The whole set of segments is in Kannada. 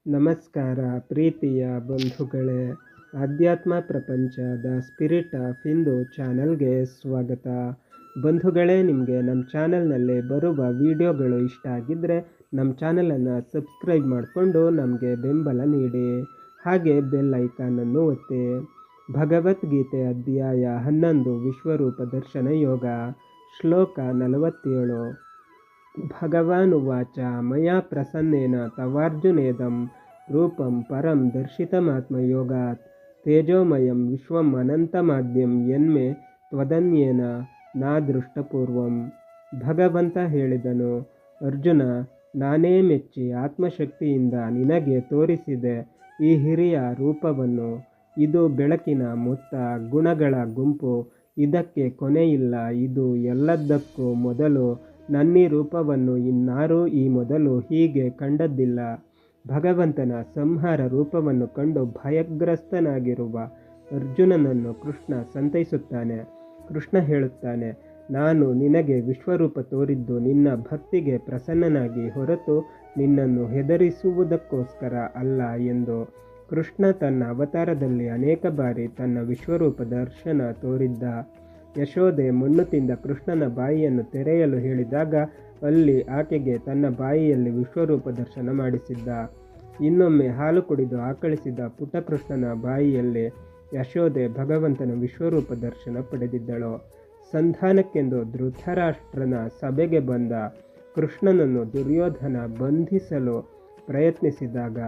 ನಮಸ್ಕಾರ ಪ್ರೀತಿಯ ಬಂಧುಗಳೇ, ಆಧ್ಯಾತ್ಮ ಪ್ರಪಂಚ ದ ಸ್ಪಿರಿಟ್ ಆಫ್ ಹಿಂದೂ ಚಾನಲ್ಗೆ ಸ್ವಾಗತ. ಬಂಧುಗಳೇ, ನಿಮಗೆ ನಮ್ಮ ಚಾನಲ್ನಲ್ಲಿ ಬರುವ ವಿಡಿಯೋಗಳು ಇಷ್ಟ ಆಗಿದ್ದರೆ ನಮ್ಮ ಚಾನಲನ್ನು ಸಬ್ಸ್ಕ್ರೈಬ್ ಮಾಡಿಕೊಂಡು ನಮಗೆ ಬೆಂಬಲ ನೀಡಿ. ಹಾಗೆ ಬೆಲ್ ಐಕಾನನ್ನು ಒತ್ತಿ. ಭಗವದ್ಗೀತೆ ಅಧ್ಯಾಯ 11 ವಿಶ್ವರೂಪ ದರ್ಶನ ಯೋಗ. ಶ್ಲೋಕ 47. ಭಗವಾನುವಾಚ ಮಯಾ ಪ್ರಸನ್ನೇನ ತವಾರ್ಜುನೇದಂ ರೂಪಂ ಪರಂ ದರ್ಶಿತಮಾತ್ಮಯೋಗಾತ್ ತೇಜೋಮಯಂ ವಿಶ್ವಂ ಅನಂತಮಾದ್ಯಂ ಯನ್ಮೇ ತ್ವದನ್ಯೇನ ನಾ ದೃಷ್ಟಪೂರ್ವಂ. ಭಗವಂತ ಹೇಳಿದನು, ಅರ್ಜುನ, ನಾನೇ ಮೆಚ್ಚಿ ಆತ್ಮಶಕ್ತಿಯಿಂದ ನಿನಗೆ ತೋರಿಸಿದೆ ಈ ಹಿರಿಯ ರೂಪವನ್ನು. ಇದು ಬೆಳಕಿನ ಮೊತ್ತ, ಗುಣಗಳ ಗುಂಪು, ಇದಕ್ಕೆ ಕೊನೆಯಿಲ್ಲ. ಇದು ಎಲ್ಲದಕ್ಕೂ ಮೊದಲು. ನನ್ನೀ ರೂಪವನ್ನು ಇನ್ನಾರೂ ಈ ಮೊದಲು ಹೀಗೆ ಕಂಡದ್ದಿಲ್ಲ. ಭಗವಂತನ ಸಂಹಾರ ರೂಪವನ್ನು ಕಂಡು ಭಯಗ್ರಸ್ತನಾಗಿರುವ ಅರ್ಜುನನನ್ನು ಕೃಷ್ಣ ಸಂತೈಸುತ್ತಾನೆ. ಕೃಷ್ಣ ಹೇಳುತ್ತಾನೆ, ನಾನು ನಿನಗೆ ವಿಶ್ವರೂಪ ತೋರಿದ್ದು ನಿನ್ನ ಭಕ್ತಿಗೆ ಪ್ರಸನ್ನನಾಗಿ ಹೊರತು ನಿನ್ನನ್ನು ಹೆದರಿಸುವುದಕ್ಕೋಸ್ಕರ ಅಲ್ಲ ಎಂದು. ಕೃಷ್ಣ ತನ್ನ ಅವತಾರದಲ್ಲಿ ಅನೇಕ ಬಾರಿ ತನ್ನ ವಿಶ್ವರೂಪ ದರ್ಶನ ತೋರಿದ್ದ. ಯಶೋದೆ ಮಣ್ಣು ತಿಂದ ಕೃಷ್ಣನ ಬಾಯಿಯನ್ನು ತೆರೆಯಲು ಹೇಳಿದಾಗ ಅಲ್ಲಿ ಆಕೆಗೆ ತನ್ನ ಬಾಯಿಯಲ್ಲಿ ವಿಶ್ವರೂಪ ದರ್ಶನ ಮಾಡಿಸಿದ್ದ. ಇನ್ನೊಮ್ಮೆ ಹಾಲು ಕುಡಿದು ಆಕಳಿಸಿದ ಪುಟ್ಟ ಕೃಷ್ಣನ ಬಾಯಿಯಲ್ಲಿ ಯಶೋದೆ ಭಗವಂತನ ವಿಶ್ವರೂಪ ದರ್ಶನ ಪಡೆದಿದ್ದಳು. ಸಂಧಾನಕ್ಕೆಂದು ಧೃತರಾಷ್ಟ್ರನ ಸಭೆಗೆ ಬಂದ ಕೃಷ್ಣನನ್ನು ದುರ್ಯೋಧನ ಬಂಧಿಸಲು ಪ್ರಯತ್ನಿಸಿದಾಗ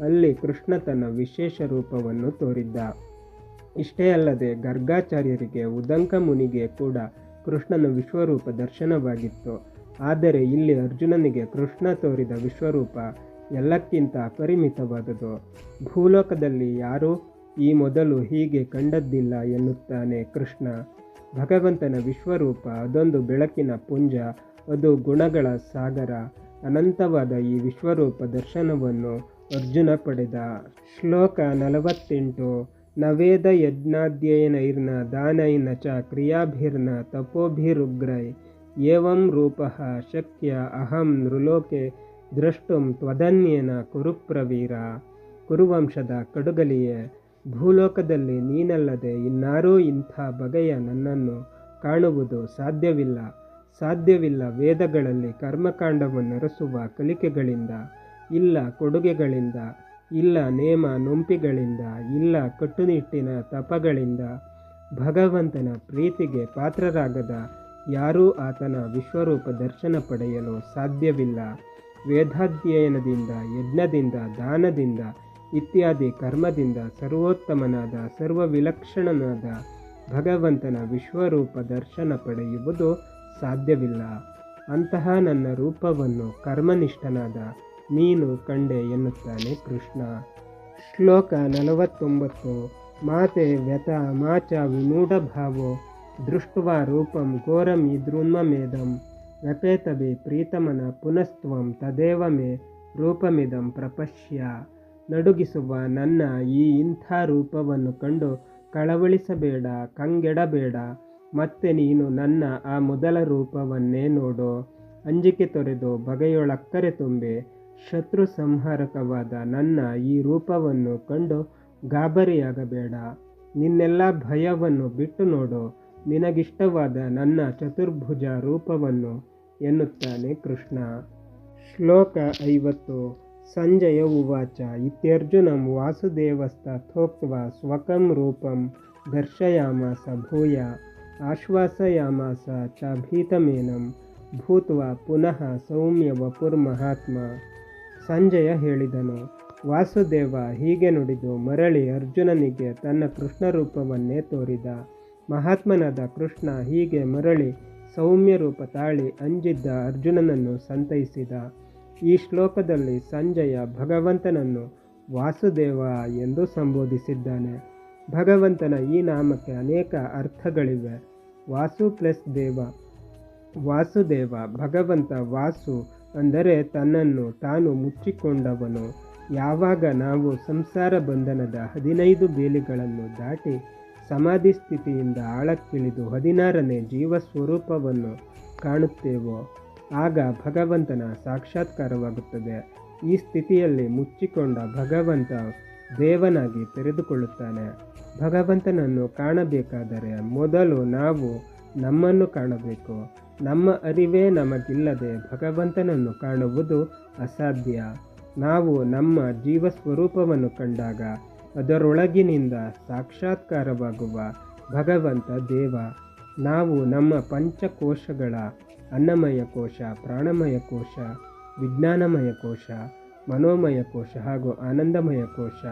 ಅಲ್ಲಿ ಕೃಷ್ಣ ತನ್ನ ವಿಶೇಷ ರೂಪವನ್ನು ತೋರಿದ್ದ. ಇಷ್ಟೇ ಅಲ್ಲದೆ ಗರ್ಗಾಚಾರ್ಯರಿಗೆ, ಉದಂಕ ಮುನಿಗೆ ಕೂಡ ಕೃಷ್ಣನ ವಿಶ್ವರೂಪ ದರ್ಶನವಾಗಿತ್ತು. ಆದರೆ ಇಲ್ಲಿ ಅರ್ಜುನನಿಗೆ ಕೃಷ್ಣ ತೋರಿದ ವಿಶ್ವರೂಪ ಎಲ್ಲಕ್ಕಿಂತ ಅಪರಿಮಿತವಾದುದು. ಭೂಲೋಕದಲ್ಲಿ ಯಾರೂ ಈ ಮೊದಲು ಹೀಗೆ ಕಂಡದ್ದಿಲ್ಲ ಎನ್ನುತ್ತಾನೆ ಕೃಷ್ಣ. ಭಗವಂತನ ವಿಶ್ವರೂಪ ಅದೊಂದು ಬೆಳಕಿನ ಪುಂಜ, ಅದು ಗುಣಗಳ ಸಾಗರ. ಅನಂತವಾದ ಈ ವಿಶ್ವರೂಪ ದರ್ಶನವನ್ನು ಅರ್ಜುನ ಪಡೆದ. ಶ್ಲೋಕ 48. ನ ವೇದ ಯಜ್ಞಾಧ್ಯಯನೈರ್ನ ದಾನೈರ್ನ ಚ ಕ್ರಿಯಾಭಿರ್ನ ತಪೋಭಿರುಗ್ರೈ ಏವಂ ರೂಪಃ ಶಕ್ಯ ಅಹಂ ನೃಲೋಕೆ ದ್ರಷ್ಟುಂ ತ್ವದನ್ಯೇನ ಕುರುಪ್ರವೀರ. ಕುರುವಂಶದ ಕಡುಗಲಿಯೇ, ಭೂಲೋಕದಲ್ಲಿ ನೀನಲ್ಲದೆ ಇನ್ನಾರೂ ಇಂಥ ಬಗೆಯ ನನ್ನನ್ನು ಕಾಣುವುದು ಸಾಧ್ಯವಿಲ್ಲ. ಸಾಧ್ಯವಿಲ್ಲ. ವೇದಗಳಲ್ಲಿ ಕರ್ಮಕಾಂಡವನ್ನರಸುವ ಕಲಿಕೆಗಳಿಂದ ಇಲ್ಲ, ಕೊಡುಗೆಗಳಿಂದ ಇಲ್ಲ, ನೇಮ ನೊಂಪಿಗಳಿಂದ ಇಲ್ಲ, ಕಟ್ಟುನಿಟ್ಟಿನ ತಪಗಳಿಂದ ಭಗವಂತನ ಪ್ರೀತಿಗೆ ಪಾತ್ರರಾಗದ ಯಾರೂ ಆತನ ವಿಶ್ವರೂಪ ದರ್ಶನ ಪಡೆಯಲು ಸಾಧ್ಯವಿಲ್ಲ. ವೇದಾಧ್ಯಯನದಿಂದ, ಯಜ್ಞದಿಂದ, ದಾನದಿಂದ ಇತ್ಯಾದಿ ಕರ್ಮದಿಂದ ಸರ್ವೋತ್ತಮನಾದ ಸರ್ವವಿಲಕ್ಷಣನಾದ ಭಗವಂತನ ವಿಶ್ವರೂಪ ದರ್ಶನ ಪಡೆಯುವುದು ಸಾಧ್ಯವಿಲ್ಲ. ಅಂತಹ ನನ್ನ ರೂಪವನ್ನು ಕರ್ಮನಿಷ್ಠನಾದ ನೀನು ಕಂಡೆ ಎನ್ನುತ್ತಾನೆ ಕೃಷ್ಣ. ಶ್ಲೋಕ 49. ಮಾತೆ ವ್ಯತ ಮಾಚ ವಿಮೂಢಭಾವೋ ದೃಷ್ಟ್ವಾ ರೂಪಂ ಘೋರಂ ಇದೃನ್ಮಮೇದಂ ವ್ಯಪೇತವೇ ಪ್ರೀತಮನ ಪುನಸ್ತ್ವಂ ತದೇವ ಮೇ ರೂಪಮಿದಂ ಪ್ರಪಶ್ಯ. ನಡುಗಿಸುವ ನನ್ನ ಈ ಇಂಥ ರೂಪವನ್ನು ಕಂಡು ಕಳವಳಿಸಬೇಡ, ಕಂಗೆಡಬೇಡ. ಮತ್ತೆ ನೀನು ನನ್ನ ಆ ಮೊದಲ ರೂಪವನ್ನೇ ನೋಡು. ಅಂಜಿಕೆ ತೊರೆದು ಬಗೆಯೊಳಕ್ಕರೆ ತುಂಬಿ ಶತ್ರು ಸಂಹಾರಕವಾದ ನನ್ನ ಈ ರೂಪವನ್ನು ಕಂಡು ಗಾಬರಿಯಾಗಬೇಡ. ನಿನ್ನೆಲ್ಲ ಭಯವನ್ನು ಬಿಟ್ಟು ನೋಡು ನಿನಗಿಷ್ಟವಾದ ನನ್ನ ಚತುರ್ಭುಜ ರೂಪವನ್ನು ಎನ್ನುತ್ತಾನೆ ಕೃಷ್ಣ. ಶ್ಲೋಕ 50. ಸಂಜಯ ಉವಾಚ ಇತ್ಯರ್ಜುನಂ ವಾಸುದೇವಸ್ತಥೋಕ್ತ್ವಾ ಸ್ವಕಂ ರೂಪಂ ದರ್ಶಯಾಮಾಸ ಭೂಯ ಆಶ್ವಾಸಯಾಮಾಸ ಚ ಭೀತಮೇನಂ ಭೂತ್ವಾ ಪುನಃ ಸೌಮ್ಯ ವಪುರ್ಮಹಾತ್ಮ. ಸಂಜಯ ಹೇಳಿದನು, ವಾಸುದೇವ ಹೀಗೆ ನುಡಿದು ಮರಳಿ ಅರ್ಜುನನಿಗೆ ತನ್ನ ಕೃಷ್ಣ ರೂಪವನ್ನೇ ತೋರಿದ. ಮಹಾತ್ಮನಾದ ಕೃಷ್ಣ ಹೀಗೆ ಮರಳಿ ಸೌಮ್ಯ ರೂಪ ತಾಳಿ ಅಂಜಿದ್ದ ಅರ್ಜುನನನ್ನು ಸಂತೈಸಿದ. ಈ ಶ್ಲೋಕದಲ್ಲಿ ಸಂಜಯ ಭಗವಂತನನ್ನು ವಾಸುದೇವ ಎಂದು ಸಂಬೋಧಿಸಿದ್ದಾನೆ. ಭಗವಂತನ ಈ ನಾಮಕ್ಕೆ ಅನೇಕ ಅರ್ಥಗಳಿವೆ. ವಾಸು ಪ್ಲಸ್ ದೇವ. ವಾಸುದೇವ, ಭಗವಂತ. ವಾಸು ಅಂದರೆ ತನ್ನನ್ನು ತಾನು ಮುಚ್ಚಿಕೊಂಡವನು. ಯಾವಾಗ ನಾವು ಸಂಸಾರ ಬಂಧನದ 15 ಬೇಲಿಗಳನ್ನು ದಾಟಿ ಸಮಾಧಿ ಸ್ಥಿತಿಯಿಂದ ಆಳಕ್ಕಿಳಿದು 16ನೇ ಜೀವಸ್ವರೂಪವನ್ನು ಕಾಣುತ್ತೇವೋ ಆಗ ಭಗವಂತನ ಸಾಕ್ಷಾತ್ಕಾರವಾಗುತ್ತದೆ. ಈ ಸ್ಥಿತಿಯಲ್ಲಿ ಮುಚ್ಚಿಕೊಂಡ ಭಗವಂತ ದೇವನಾಗಿ ತೆರೆದುಕೊಳ್ಳುತ್ತಾನೆ. ಭಗವಂತನನ್ನು ಕಾಣಬೇಕಾದರೆ ಮೊದಲು ನಾವು ನಮ್ಮನ್ನು ಕಾಣಬೇಕು. ನಮ್ಮ ಅರಿವೇ ನಮಗಿಲ್ಲದೆ ಭಗವಂತನನ್ನು ಕಾಣುವುದು ಅಸಾಧ್ಯ. ನಾವು ನಮ್ಮ ಜೀವಸ್ವರೂಪವನ್ನು ಕಂಡಾಗ ಅದರೊಳಗಿನಿಂದ ಸಾಕ್ಷಾತ್ಕಾರವಾಗುವ ಭಗವಂತ ದೇವ. ನಾವು ನಮ್ಮ ಪಂಚಕೋಶಗಳ ಅನ್ನಮಯ ಕೋಶ, ಪ್ರಾಣಮಯ ಕೋಶ, ವಿಜ್ಞಾನಮಯ ಕೋಶ, ಮನೋಮಯ ಕೋಶ ಹಾಗೂ ಆನಂದಮಯ ಕೋಶ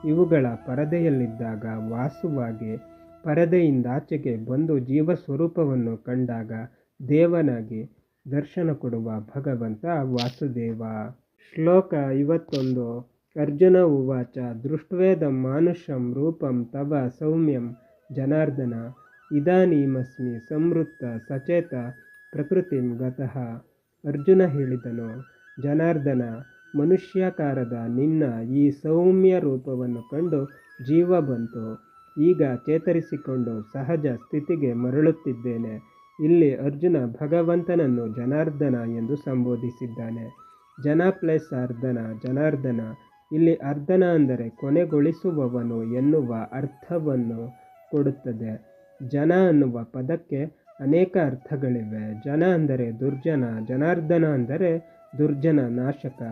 ಇವುಗಳ ಪರದೆಯಲ್ಲಿದ್ದಾಗ ವಾಸುವಾಗಿ ಪರದೆಯಿಂದಾಚೆಗೆ ಬಂದು ಜೀವಸ್ವರೂಪವನ್ನು ಕಂಡಾಗ ದೇವನಾಗಿ ದರ್ಶನ ಕೊಡುವ ಭಗವಂತ ವಾಸುದೇವ. ಶ್ಲೋಕ 51. ಅರ್ಜುನ ಉವಾಚ ದೃಷ್ಟ್ವೇದಂ ಮಾನುಷಂ ರೂಪಂ ತವ ಸೌಮ್ಯಂ ಜನಾರ್ದನ ಇದಾನೀಮಸ್ಮಿ ಸಂವೃತ್ತ ಸಚೇತ ಪ್ರಕೃತಿಂ ಗತಃ. ಅರ್ಜುನ ಹೇಳಿದನು, ಜನಾರ್ದನ, ಮನುಷ್ಯಾಕಾರದ ನಿನ್ನ ಈ ಸೌಮ್ಯ ರೂಪವನ್ನು ಕಂಡು ಜೀವ ಬಂತು. ಈಗ ಚೇತರಿಸಿಕೊಂಡು ಸಹಜ ಸ್ಥಿತಿಗೆ ಮರಳುತ್ತಿದ್ದೇನೆ. ಇಲ್ಲಿ ಅರ್ಜುನ ಭಗವಂತನನ್ನು ಜನಾರ್ದನ ಎಂದು ಸಂಬೋಧಿಸಿದ್ದಾನೆ. ಜನ ಪ್ಲಸ್ ಅರ್ಧನ, ಜನಾರ್ದನ. ಇಲ್ಲಿ ಅರ್ಧನ ಅಂದರೆ ಕೊನೆಗೊಳಿಸುವವನು ಎನ್ನುವ ಅರ್ಥವನ್ನು ಕೊಡುತ್ತದೆ. ಜನ ಅನ್ನುವ ಪದಕ್ಕೆ ಅನೇಕ ಅರ್ಥಗಳಿವೆ. ಜನ ಅಂದರೆ ದುರ್ಜನ, ಜನಾರ್ದನ ಅಂದರೆ ದುರ್ಜನ ನಾಶಕ.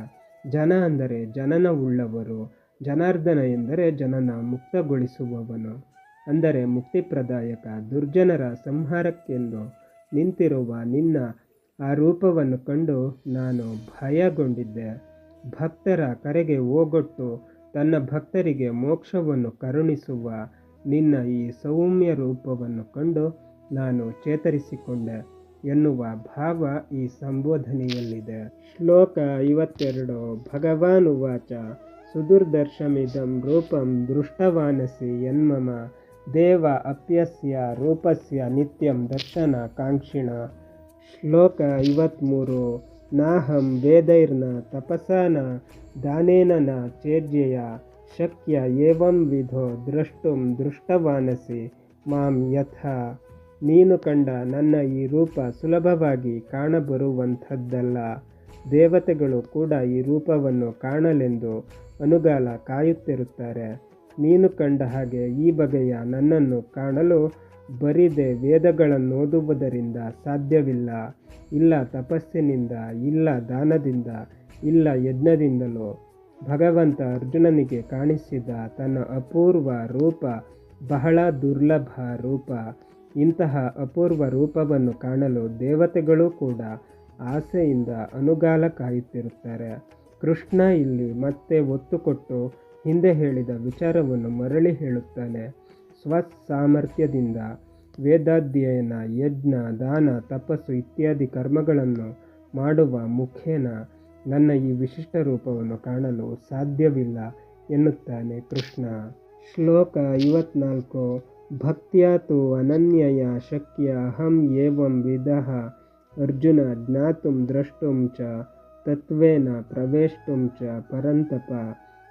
ಜನ ಅಂದರೆ ಜನನವುಳ್ಳವರು, ಜನಾರ್ದನ ಎಂದರೆ ಜನನ ಮುಕ್ತಗೊಳಿಸುವವನು, ಅಂದರೆ ಮುಕ್ತಿಪ್ರದಾಯಕ. ದುರ್ಜನರ ಸಂಹಾರಕ್ಕೆಂದು ನಿಂತಿರುವ ನಿನ್ನ ಆ ರೂಪವನ್ನು ಕಂಡು ನಾನು ಭಯಗೊಂಡಿದ್ದೆ. ಭಕ್ತರ ಕರೆಗೆ ಓಗೊಟ್ಟು ತನ್ನ ಭಕ್ತರಿಗೆ ಮೋಕ್ಷವನ್ನು ಕರುಣಿಸುವ ನಿನ್ನ ಈ ಸೌಮ್ಯ ರೂಪವನ್ನು ಕಂಡು ನಾನು ಚೇತರಿಸಿಕೊಂಡೆ ಎನ್ನುವ ಭಾವ ಈ ಸಂಬೋಧನೆಯಲ್ಲಿದೆ. ಶ್ಲೋಕ 52. ಭಗವಾನ್ ಉವಾಚ ಸುದುರ್ದರ್ಶಮಿದಂ ರೂಪಂ ದೃಷ್ಟವಾನಸಿ ಯನ್ಮಮ ದೇವ ಅಪ್ಯಸ್ಯ ರೂಪಸ್ಯ ನಿತ್ಯಂ ದರ್ಶನ ಕಾಂಕ್ಷಿಣ. ಶ್ಲೋಕ 53. ನಾಹಂ ವೇದೈರ್ನ ತಪಸಾ ನ ದಾನೇನ ನ ಚೇಜ್ಯಯ ಶಕ್ಯ ಏವಂ ವಿಧೋ ದ್ರಷ್ಟುಂ ದೃಷ್ಟವಾನಸಿ ಮಾಂ ಯಥಾ. ನೀನು ಕಂಡ ನನ್ನ ಈ ರೂಪ ಸುಲಭವಾಗಿ ಕಾಣಬರುವಂಥದ್ದಲ್ಲ. ದೇವತೆಗಳು ಕೂಡ ಈ ರೂಪವನ್ನು ಕಾಣಲೆಂದು ಅನುಗಾಲ ಕಾಯುತ್ತಿರುತ್ತಾರೆ. ನೀನು ಕಂಡ ಹಾಗೆ ಈ ಬಗೆಯ ನನ್ನನ್ನು ಕಾಣಲು ಬರಿದೆ ವೇದಗಳನ್ನೋದುವುದರಿಂದ ಸಾಧ್ಯವಿಲ್ಲ. ಇಲ್ಲ ತಪಸ್ಸಿನಿಂದ, ಇಲ್ಲ ದಾನದಿಂದ, ಇಲ್ಲ ಯಜ್ಞದಿಂದಲೂ. ಭಗವಂತ ಅರ್ಜುನನಿಗೆ ಕಾಣಿಸಿದ ತನ್ನ ಅಪೂರ್ವ ರೂಪ ಬಹಳ ದುರ್ಲಭ ರೂಪ. ಇಂತಹ ಅಪೂರ್ವ ರೂಪವನ್ನು ಕಾಣಲು ದೇವತೆಗಳು ಕೂಡ ಆಸೆಯಿಂದ ಅನುಗಾಲ ಕಾಯುತ್ತಿರುತ್ತಾರೆ. ಕೃಷ್ಣ ಇಲ್ಲಿ ಮತ್ತೆ ಒತ್ತು ಕೊಟ್ಟು ಹಿಂದೆ ಹೇಳಿದ ವಿಚಾರವನ್ನು ಮರಳಿ ಹೇಳುತ್ತಾನೆ. ಸ್ವಸಾಮರ್ಥ್ಯದಿಂದ ವೇದಾಧ್ಯಯನ, ಯಜ್ಞ, ದಾನ, ತಪಸ್ಸು ಇತ್ಯಾದಿ ಕರ್ಮಗಳನ್ನು ಮಾಡುವ ಮುಖೇನ ನನ್ನ ಈ ವಿಶಿಷ್ಟ ರೂಪವನ್ನು ಕಾಣಲು ಸಾಧ್ಯವಿಲ್ಲ ಎನ್ನುತ್ತಾನೆ ಕೃಷ್ಣ. ಶ್ಲೋಕ 54. ಭಕ್ತ್ಯಾ ತು ಅನನ್ಯಯ ಶಕ್ಯ ಅಹಂ ಏವಂ ವಿದಃ ಅರ್ಜುನ ಜ್ಞಾತುಂ ದ್ರಷ್ಟುಂ ಚ ತತ್ವೇನ ಪ್ರವೇಷ್ಟುಂ ಚ ಪರಂತಪ.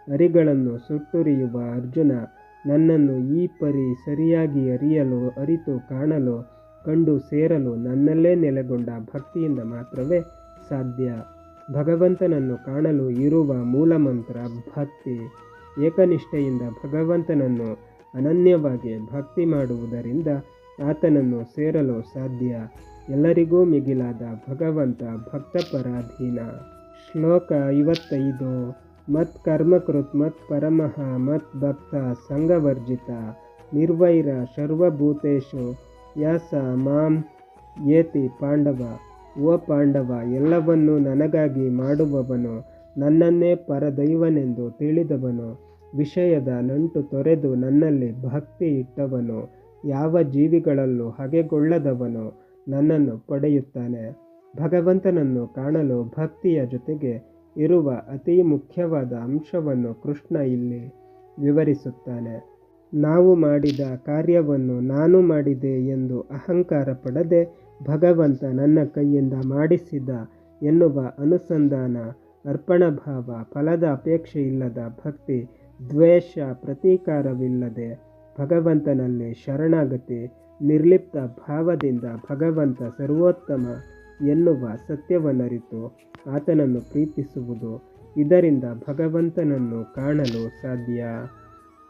ಅರಿಗಳನ್ನು ಸುಟ್ಟುರಿಯುವ ಅರ್ಜುನ, ನನ್ನನ್ನು ಈ ಪರಿ ಸರಿಯಾಗಿ ಅರಿಯಲು, ಅರಿತು ಕಾಣಲು, ಕಂಡು ಸೇರಲು ನನ್ನಲ್ಲೇ ನೆಲೆಗೊಂಡ ಭಕ್ತಿಯಿಂದ ಮಾತ್ರವೇ ಸಾಧ್ಯ. ಭಗವಂತನನ್ನು ಕಾಣಲು ಇರುವ ಮೂಲಮಂತ್ರ ಭಕ್ತಿ. ಏಕನಿಷ್ಠೆಯಿಂದ ಭಗವಂತನನ್ನು ಅನನ್ಯವಾಗಿ ಭಕ್ತಿ ಮಾಡುವುದರಿಂದ ಆತನನ್ನು ಸೇರಲು ಸಾಧ್ಯ. ಎಲ್ಲರಿಗೂ ಮಿಗಿಲಾದ ಭಗವಂತ ಭಕ್ತಪರಾಧೀನ. ಶ್ಲೋಕ 55. ಮತ್ ಕರ್ಮಕೃತ್ ಮತ್ ಪರಮಃ ಮತ್ ಭಕ್ತ ಸಂಗವರ್ಜಿತ ನಿರ್ವೈರ ಸರ್ವಭೂತೇಷು ಯಾಸ ಮಾಂ ಯೇತಿ ಪಾಂಡವ. ಓ ಪಾಂಡವ, ಎಲ್ಲವನ್ನೂ ನನಗಾಗಿ ಮಾಡುವವನು, ನನ್ನನ್ನೇ ಪರದೈವನೆಂದು ತಿಳಿದವನು, ವಿಷಯದ ನಂಟು ತೊರೆದು ನನ್ನಲ್ಲಿ ಭಕ್ತಿ ಇಟ್ಟವನು, ಯಾವ ಜೀವಿಗಳಲ್ಲೂ ಹಗೆಗೊಳ್ಳದವನು ನನ್ನನ್ನು ಪಡೆಯುತ್ತಾನೆ. ಭಗವಂತನನ್ನು ಕಾಣಲು ಭಕ್ತಿಯ ಜೊತೆಗೆ ಇರುವ ಅತಿ ಮುಖ್ಯವಾದ ಅಂಶವನ್ನು ಕೃಷ್ಣ ಇಲ್ಲಿ ವಿವರಿಸುತ್ತಾನೆ. ನಾವು ಮಾಡಿದ ಕಾರ್ಯವನ್ನು ನಾನು ಮಾಡಿದೆ ಎಂದು ಅಹಂಕಾರ ಪಡದೆ ಭಗವಂತ ನನ್ನ ಕೈಯಿಂದ ಮಾಡಿಸಿದ ಎನ್ನುವ ಅನುಸಂಧಾನ, ಅರ್ಪಣಭಾವ, ಫಲದ ಅಪೇಕ್ಷೆ ಇಲ್ಲದ ಭಕ್ತಿ, ದ್ವೇಷ, ಪ್ರತೀಕಾರವಿಲ್ಲದೆ ಭಗವಂತನಲ್ಲಿ ಶರಣಾಗತಿ, ನಿರ್ಲಿಪ್ತ ಭಾವದಿಂದ ಭಗವಂತ ಸರ್ವೋತ್ತಮ ಎನ್ನುವ ಸತ್ಯವನ್ನರಿತು ಆತನನ್ನು ಪ್ರೀತಿಸುವುದು. ಇದರಿಂದ ಭಗವಂತನನ್ನು ಕಾಣಲು ಸಾಧ್ಯ.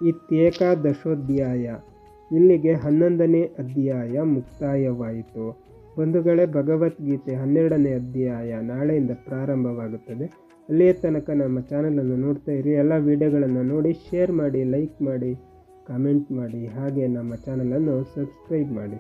ಇತ್ಯೇಕಾದಶೋಧ್ಯಾಯ. ಇಲ್ಲಿಗೆ 11ನೇ ಅಧ್ಯಾಯ ಮುಕ್ತಾಯವಾಯಿತು. ಬಂಧುಗಳೇ, ಭಗವದ್ಗೀತೆ 12ನೇ ಅಧ್ಯಾಯ ನಾಳೆಯಿಂದ ಪ್ರಾರಂಭವಾಗುತ್ತದೆ. ಅಲ್ಲಿಯ ತನಕ ನಮ್ಮ ಚಾನಲನ್ನು ನೋಡ್ತಾ ಇರಿ. ಎಲ್ಲ ವಿಡಿಯೋಗಳನ್ನು ನೋಡಿ, ಶೇರ್ ಮಾಡಿ, ಲೈಕ್ ಮಾಡಿ, ಕಮೆಂಟ್ ಮಾಡಿ, ಹಾಗೆ ನಮ್ಮ ಚಾನಲನ್ನು ಸಬ್ಸ್ಕ್ರೈಬ್ ಮಾಡಿ.